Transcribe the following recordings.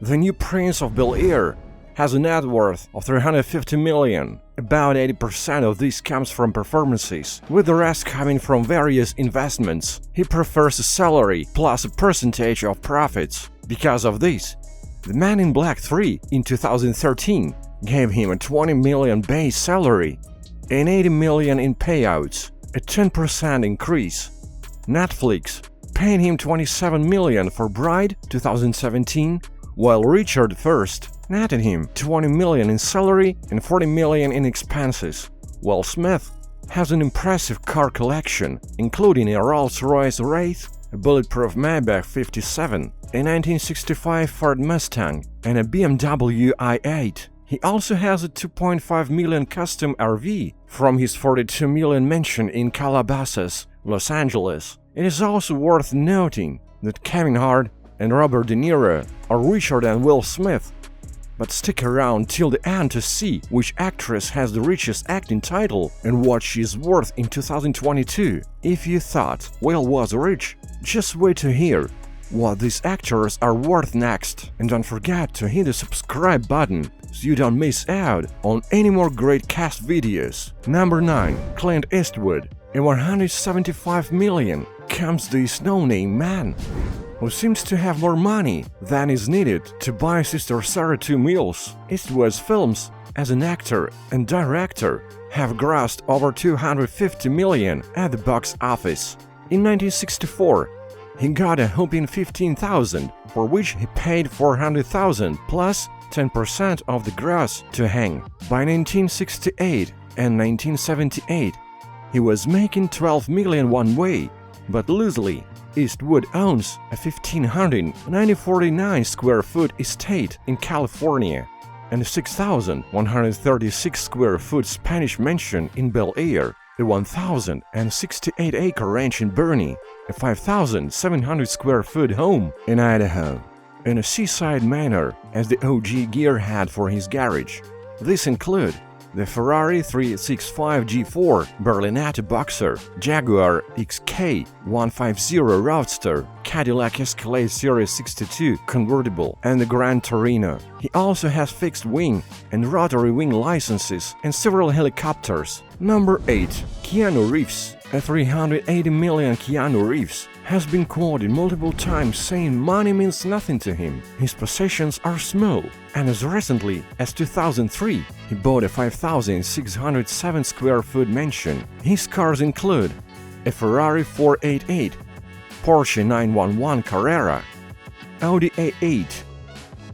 The new Prince of Bel-Air has a net worth of $350 million. About 80% of this comes from performances, with the rest coming from various investments. He prefers a salary plus a percentage of profits. Because of this, The Man in Black 3 in 2013 gave him a $20 million base salary and $80 million in payouts, a 10% increase. Netflix paid him $27 million for Bride 2017, while Richard First netted him $20 million in salary and $40 million in expenses. Will Smith has an impressive car collection, including a Rolls-Royce Wraith, a bulletproof Maybach 57, a 1965 Ford Mustang, and a BMW i8. He also has a $2.5 million custom RV from his $42 million mansion in Calabasas, Los Angeles. It is also worth noting that Kevin Hart and Robert De Niro are richer than Will Smith. But stick around till the end to see which actress has the richest acting title and what she is worth in 2022. If you thought Will was rich, just wait to hear what these actors are worth next. And don't forget to hit the subscribe button so you don't miss out on any more great cast videos. Number 9. Clint Eastwood. At $175 million comes this no-name man who seems to have more money than is needed to buy Sister Sarah 2 meals. Eastwood's films as an actor and director have grossed over $250 million at the box office. In 1964, he got a whopping $15,000, for which he paid $400,000 plus 10% of the gross to hang. By 1968 and 1978, he was making $12 million one way, but loosely. Eastwood owns a 1,549 square foot estate in California and a 6,136 square foot Spanish mansion in Bel-Air, a 1,068-acre ranch in Boerne, a 5,700 square foot home in Idaho, and a seaside manor as the OG gearhead for his garage. These include the Ferrari 365 G4 Berlinetta Boxer, Jaguar XK 150 Roadster, Cadillac Escalade Series 62 Convertible, and the Gran Torino. He also has fixed wing and rotary wing licenses and several helicopters. Number 8. Keanu Reeves. At $380 million, Keanu Reeves has been quoted multiple times saying money means nothing to him. His possessions are small, and as recently as 2003, he bought a 5,607 square foot mansion. His cars include a Ferrari 488, Porsche 911 Carrera, Audi A8,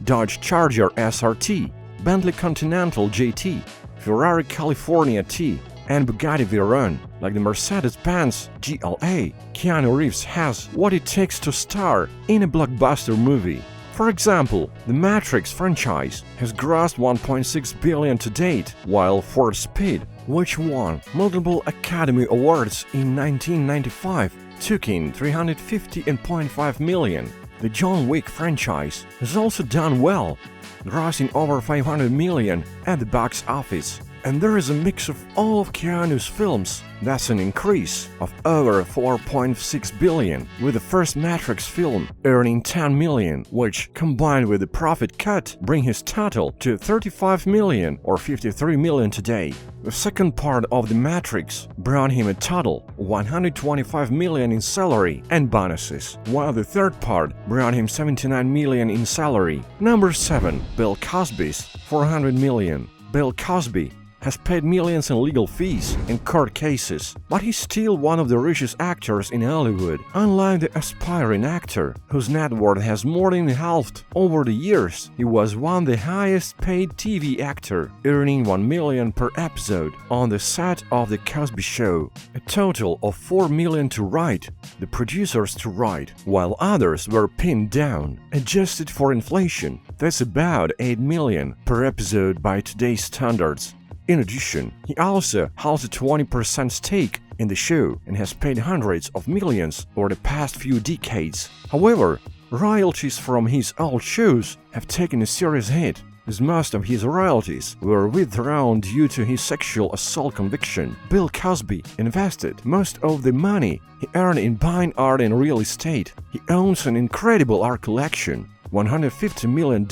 Dodge Charger SRT, Bentley Continental GT, Ferrari California T, and Bugatti Veyron. Like the Mercedes-Benz GLA, Keanu Reeves has what it takes to star in a blockbuster movie. For example, the Matrix franchise has grossed $1.6 billion to date, while For Speed, which won multiple Academy Awards in 1995, took in $350.5 million. The John Wick franchise has also done well, grossing over $500 million at the box office. And there is a mix of all of Keanu's films. That's an increase of over $4.6 billion, with the first Matrix film earning $10 million, which, combined with the profit cut, bring his total to $35 million or $53 million today. The second part of The Matrix brought him a total of $125 million in salary and bonuses, while the third part brought him $79 million in salary. Number 7. Bill Cosby's $400 million. Bill Cosby has paid millions in legal fees and court cases, but he's still one of the richest actors in Hollywood. Unlike the aspiring actor, whose net worth has more than halved over the years, he was one of the highest paid TV actor, earning $1 million per episode on the set of The Cosby Show. A total of $4 million to write, the producers to write, while others were pinned down. Adjusted for inflation, that's about $8 million per episode by today's standards. In addition, he also holds a 20% stake in the show and has paid hundreds of millions over the past few decades. However, royalties from his old shows have taken a serious hit, as most of his royalties were withdrawn due to his sexual assault conviction. Bill Cosby invested most of the money he earned in buying art and real estate. He owns an incredible art collection, $150 million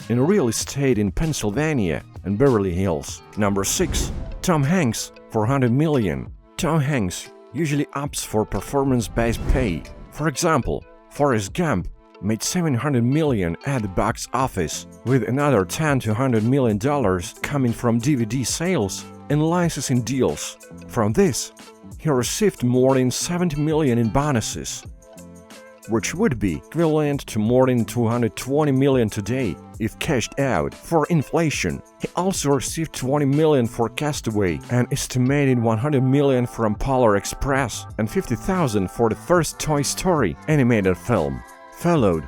in real estate in Pennsylvania and Beverly Hills. Number 6. Tom Hanks, $400 million. Tom Hanks usually opts for performance-based pay. For example, Forrest Gump made $700 million at the box office, with another $10 to $100 million coming from DVD sales and licensing deals. From this, he received more than $70 million in bonuses, which would be equivalent to more than $220 million today if cashed out. For inflation, he also received $20 million for Castaway, an estimated $100 million from Polar Express, and $50,000 for the first Toy Story animated film, followed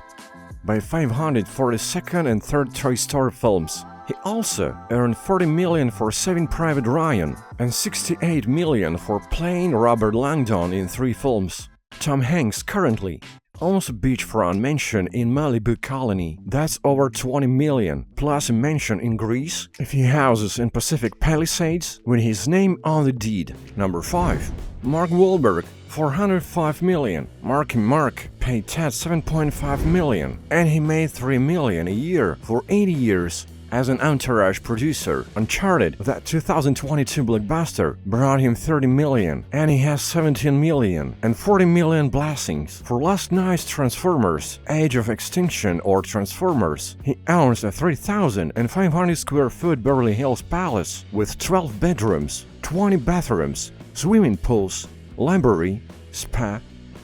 by $500 for the second and third Toy Story films. He also earned $40 million for Saving Private Ryan and $68 million for playing Robert Langdon in 3 films. Tom Hanks currently owns a beachfront mansion in Malibu Colony that's over $20 million, plus a mansion in Greece, a few houses in Pacific Palisades with his name on the deed. Number 5. Mark Wahlberg, $405 million. Marky Mark paid Ted $7.5 million, and he made $3 million a year for 80 years. As an Entourage producer, Uncharted, that 2022 blockbuster, brought him $30 million, and he has $17 million and $40 million blessings. For last night's Transformers, Age of Extinction or Transformers, he owns a 3,500 square foot Beverly Hills palace with 12 bedrooms, 20 bathrooms, swimming pools, library, spa,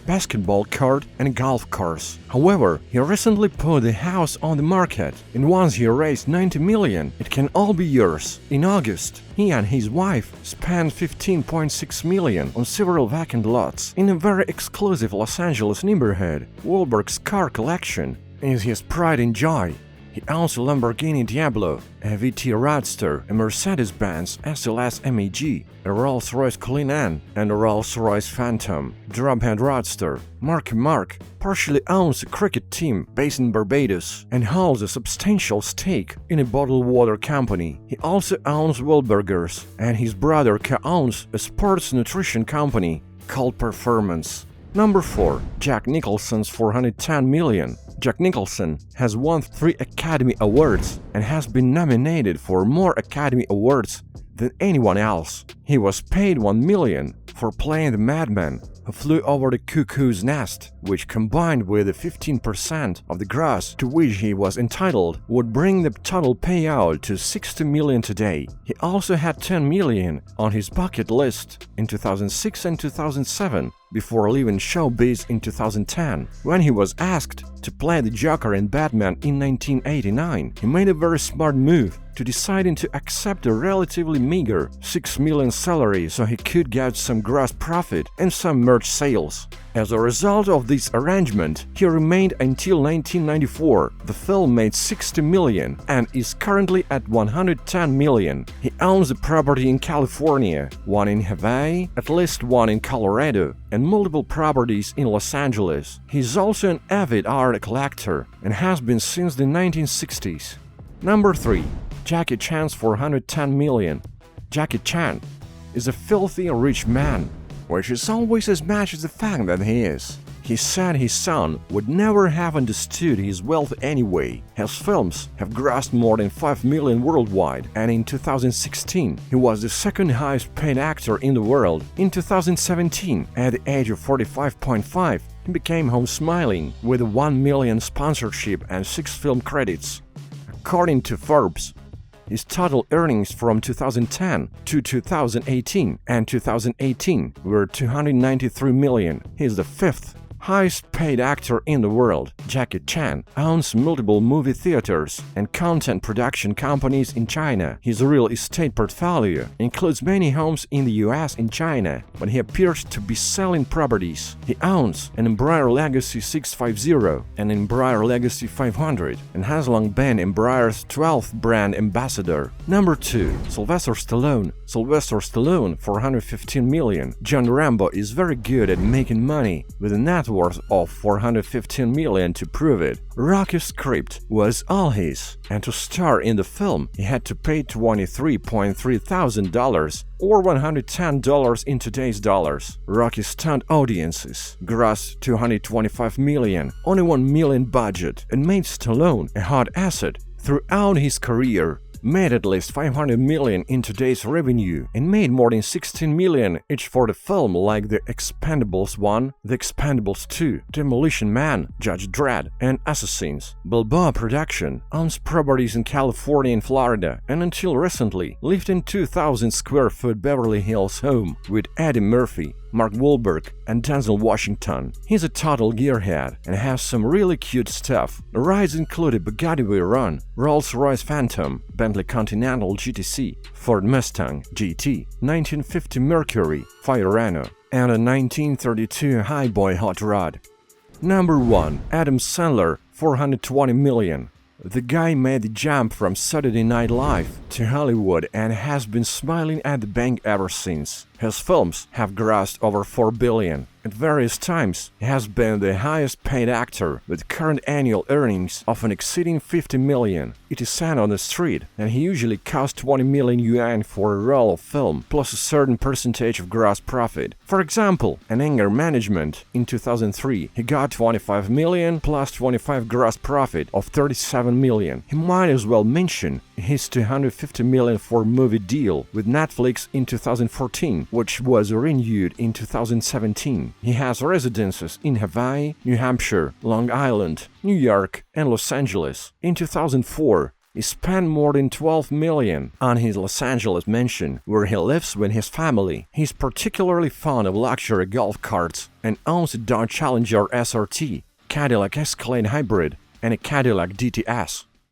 basketball court and golf course. However, he recently put the house on the market, and once he raised $90 million, it can all be yours. In August, he and his wife spent $15.6 million on several vacant lots in a very exclusive Los Angeles neighborhood. Wahlberg's car collection is his pride and joy. He owns a Lamborghini Diablo, a VT Roadster, a Mercedes-Benz SLS MAG, a Rolls-Royce Cullinan, and a Rolls-Royce Phantom Drophead Roadster. Marky Mark partially owns a cricket team based in Barbados and holds a substantial stake in a bottled water company. He also owns Wahlburgers, and his brother co-owns a sports nutrition company called Performance. Number 4. Jack Nicholson's $410 million. Jack Nicholson has won 3 Academy Awards and has been nominated for more Academy Awards than anyone else. He was paid $1 million for playing the madman who flew over the cuckoo's nest, which combined with the 15% of the gross to which he was entitled would bring the total payout to $60 million today. He also had $10 million on his bucket list in 2006 and 2007 before leaving showbiz in 2010. When he was asked to play the Joker in Batman in 1989, he made a very smart move to deciding to accept a relatively meager $6 million salary so he could get some gross profit and some merch sales. As a result of this arrangement, he remained until 1994. The film made $60 million and is currently at $110 million. He owns a property in California, one in Hawaii, at least one in Colorado, and multiple properties in Los Angeles. He's also an avid art collector and has been since the 1960s. Number 3. Jackie Chan's $410 million. Jackie Chan is a filthy rich man, which is always as much as the fact that he is. He said his son would never have understood his wealth anyway. His films have grossed more than $5 million worldwide, and in 2016, he was the second highest paid actor in the world. In 2017, at the age of 45.5, he became home smiling with a $1 million sponsorship and 6 film credits. According to Forbes, his total earnings from 2010 to 2018 and 2018 were $293 million. He is the 5th highest paid actor in the world. Jackie Chan owns multiple movie theaters and content production companies in China. His real estate portfolio includes many homes in the US and China, but he appears to be selling properties. He owns an Embraer Legacy 650 and Embraer Legacy 500 and has long been Embraer's 12th brand ambassador. Number 2. Sylvester Stallone. Sylvester Stallone, $415 million. John Rambo is very good at making money with a net worth of $415 million to prove it. Rocky's script was all his, and to star in the film, he had to pay $23.3 thousand or $110 in today's dollars. Rocky's stunt audiences grossed $225 million on a $1 million budget and made Stallone a hot asset throughout his career. Made at least $500 million in today's revenue and made more than $16 million each for the film like The Expendables 1, The Expendables 2, Demolition Man, Judge Dredd, and Assassins. Balboa Production owns properties in California and Florida and until recently lived in 2,000 square foot Beverly Hills home with Eddie Murphy, Mark Wahlberg, and Denzel Washington. He's a total gearhead and has some really cute stuff. The rides include a Bugatti Veyron, Rolls-Royce Phantom, Bentley Continental GTC, Ford Mustang GT, 1950 Mercury, Fiorano, and a 1932 Highboy hot rod. Number 1. Adam Sandler, $420 million. The guy made the jump from Saturday Night Live to Hollywood and has been smiling at the bank ever since. His films have grossed over $4 billion. At various times, he has been the highest paid actor with current annual earnings of an exceeding $50 million. It is said on the street that he usually costs 20 million yuan for a roll of film, plus a certain percentage of gross profit. For example, in Anger Management, in 2003, he got 25 million plus 25 gross profit of 37 million. He might as well mention his 250 million for movie deal with Netflix in 2014, which was renewed in 2017. He has residences in Hawaii, New Hampshire, Long Island, New York, and Los Angeles. In 2004, he spent more than $12 million on his Los Angeles mansion, where he lives with his family. He's particularly fond of luxury golf carts and owns a Dodge Challenger SRT, Cadillac Escalade Hybrid, and a Cadillac DTS.